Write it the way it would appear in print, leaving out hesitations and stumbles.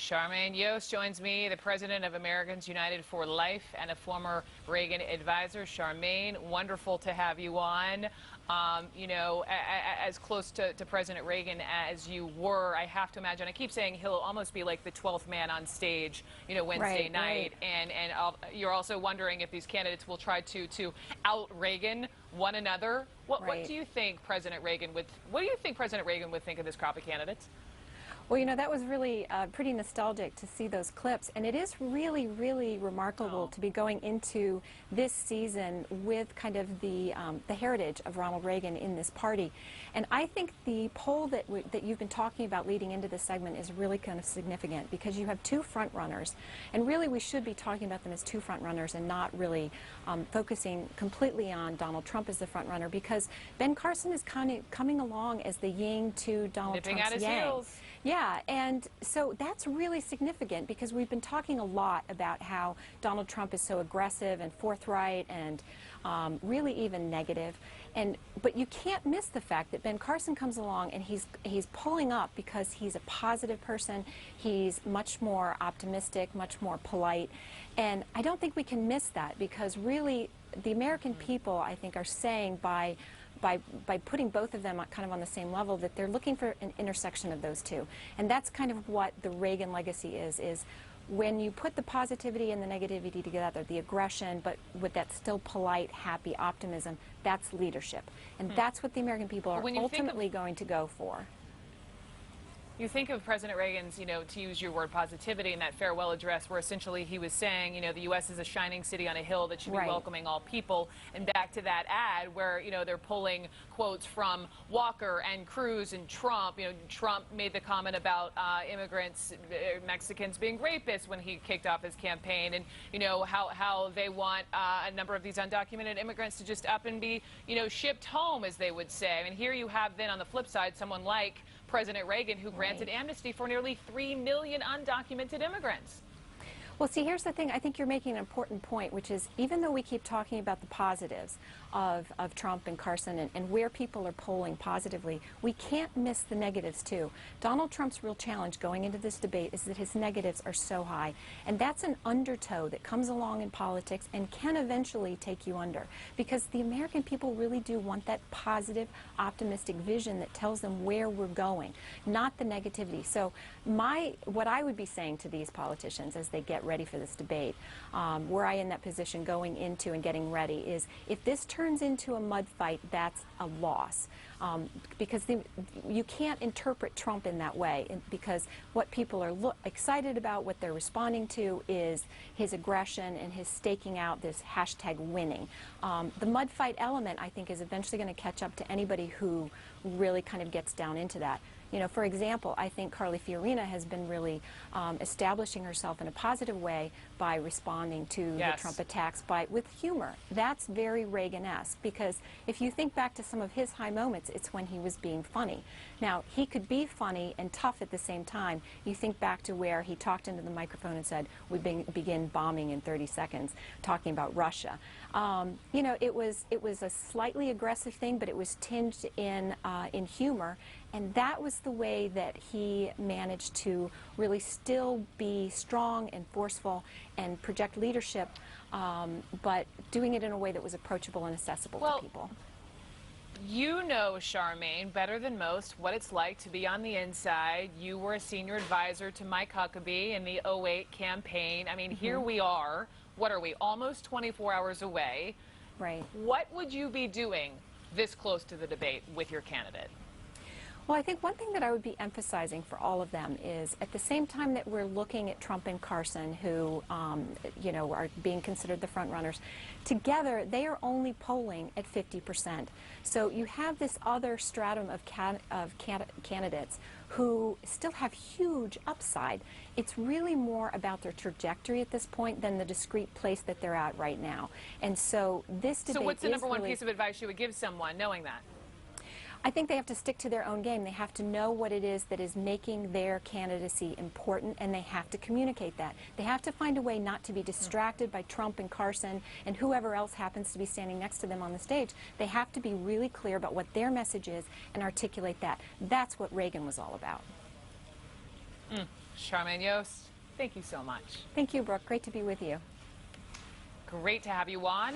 Charmaine Yoest joins me, the president of Americans United for Life and a former Reagan advisor. Charmaine, wonderful to have you on. You know, as close to President Reagan as you were, I have to imagine, I keep saying he'll almost be like the 12th man on stage, you know, Wednesday night. And you're also wondering if these candidates will try to out-Reagan one another. What do you think President Reagan would think of this crop of candidates? Well, you know, that was really pretty nostalgic to see those clips, and it is really, really remarkable to be going into this season with kind of the heritage of Ronald Reagan in this party. And I think the poll that you've been talking about leading into this segment is really kind of significant because you have two front runners, and really we should be talking about them as two front runners and not really focusing completely on Donald Trump as the front runner, because Ben Carson is kind of coming along as the yin to Donald Trump's yang. Yeah, and so that's really significant because we've been talking a lot about how Donald Trump is so aggressive and forthright and really even negative. But you can't miss the fact that Ben Carson comes along and he's pulling up because he's a positive person. He's much more optimistic, much more polite. And I don't think we can miss that because really the American people, I think, are saying by putting both of them kind of on the same level that they're looking for an intersection of those two. And that's kind of what the Reagan legacy is when you put the positivity and the negativity together, the aggression, but with that still polite, happy optimism, that's leadership. And that's what the American people are ultimately going to go for. You think of President Reagan's, you know, to use your word, positivity in that farewell address where essentially he was saying, you know, the U.S. is a shining city on a hill that should be welcoming all people. And back to that ad where, you know, they're pulling quotes from Walker and Cruz and Trump. You know, Trump made the comment about immigrants, Mexicans being rapists when he kicked off his campaign. And, you know, how they want a number of these undocumented immigrants to just up and be, you know, shipped home, as they would say. And here you have then on the flip side someone like President Reagan, who granted amnesty for nearly 3 million undocumented immigrants. Well, see, here's the thing. I think you're making an important point, which is even though we keep talking about the positives of Trump and Carson and where people are polling positively, we can't miss the negatives, too. Donald Trump's real challenge going into this debate is that his negatives are so high. And that's an undertow that comes along in politics and can eventually take you under. Because the American people really do want that positive, optimistic vision that tells them where we're going, not the negativity. So what I would be saying to these politicians as they get ready for this debate, were I in that position going into and getting ready, is if this turns into a mud fight, that's a loss. Because you can't interpret Trump in that way, because what people are excited about, what they're responding to, is his aggression and his staking out this hashtag winning. The mud fight element, I think, is eventually going to catch up to anybody who really kind of gets down into that. You know, for example, I think Carly Fiorina has been really establishing herself in a positive way by responding to the Trump attacks with humor. That's very Reagan-esque, because if you think back to some of his high moments, it's when he was being funny. Now, he could be funny and tough at the same time. You think back to where he talked into the microphone and said, we begin bombing in 30 seconds, talking about Russia. You know, it was a slightly aggressive thing, but it was tinged in humor. And that was the way that he managed to really still be strong and forceful and project leadership, but doing it in a way that was approachable and accessible to people. You know, Charmaine, better than most what it's like to be on the inside. You were a senior advisor to Mike Huckabee in the '08 campaign. I mean, here we are. What are we, almost 24 hours away? Right. What would you be doing this close to the debate with your candidate? Well, I think one thing that I would be emphasizing for all of them is at the same time that we're looking at Trump and Carson, who, you know, are being considered the front runners, together they are only polling at 50%. So you have this other stratum of candidates who still have huge upside. It's really more about their trajectory at this point than the discrete place that they're at right now. And so this debate is So what's the number one piece of advice you would give someone knowing that? I think they have to stick to their own game. They have to know what it is that is making their candidacy important, and they have to communicate that. They have to find a way not to be distracted by Trump and Carson and whoever else happens to be standing next to them on the stage. They have to be really clear about what their message is and articulate that. That's what Reagan was all about. Charmaine Yoest, thank you so much. Thank you, Brooke. Great to be with you. Great to have you on.